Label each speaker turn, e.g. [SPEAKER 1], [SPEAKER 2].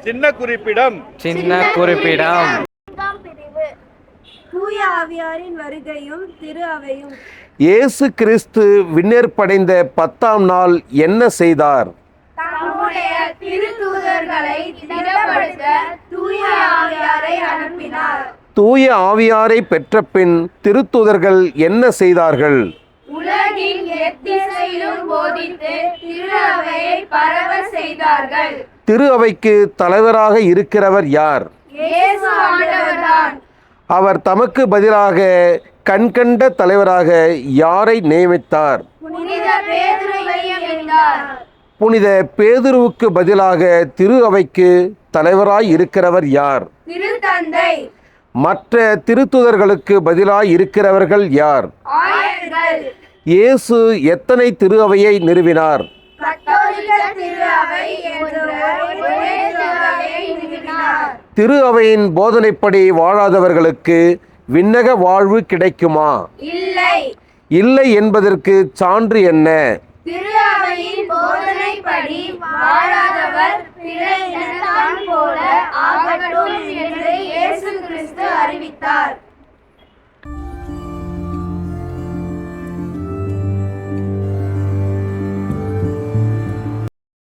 [SPEAKER 1] சின்ன குறிப்பிடம்
[SPEAKER 2] தூய ஆவியாரின் வருகையும் திரு அவையும்.
[SPEAKER 3] இயேசு கிறிஸ்து விண்ணேற்படைந்த 10ஆம் நாள் என்ன செய்தார்?
[SPEAKER 2] தம்முடைய திருத்தூதர்களை திடப்படுத்த தூய ஆவியாரை அனுப்பினார்.
[SPEAKER 3] தூய ஆவியாரை பெற்ற பின் திருத்தூதர்கள் என்ன செய்தார்கள்?
[SPEAKER 2] உலகின் எத்திசையிலும் போதித்து திரு அவையை பரவ செய்தார்கள்.
[SPEAKER 3] திரு அவைக்கு தலைவராக இருக்கிறவர் யார்?
[SPEAKER 2] இயேசு ஆண்டவர்தான்.
[SPEAKER 3] அவர் தமக்கு பதிலாக கண்கண்ட தலைவராக யாரை நியமித்தார்?
[SPEAKER 2] புனித பேதுருவை நியமித்தார்.
[SPEAKER 3] புனித பேதுருவுக்கு பதிலாக திரு அவைக்கு தலைவராய் இருக்கிறவர் யார்?
[SPEAKER 2] திருத்தந்தை.
[SPEAKER 3] மற்ற திருத்துதர்களுக்கு பதிலாய் இருக்கிறவர்கள் யார்?
[SPEAKER 2] ஆயர்கள்.
[SPEAKER 3] இயேசு எத்தனை திரு அவையை நிறுவினார்?
[SPEAKER 2] கத்தோலிக்க திரு அவை என்ற ஒரே திரு அவையை நிறுவினார்.
[SPEAKER 3] திரு அவையின் போதனைப்படி வாழாதவர்களுக்கு விண்ணக வாழ்வு கிடைக்குமா?
[SPEAKER 2] இல்லை.
[SPEAKER 3] இல்லை என்பதற்கு சான்று என்ன?
[SPEAKER 2] திரு அவையின் போதனைப்படி வாழாதவர் பிற இனத்தார் போல ஆகட்டும் என்று இயேசு கிறிஸ்து அறிவித்தார்.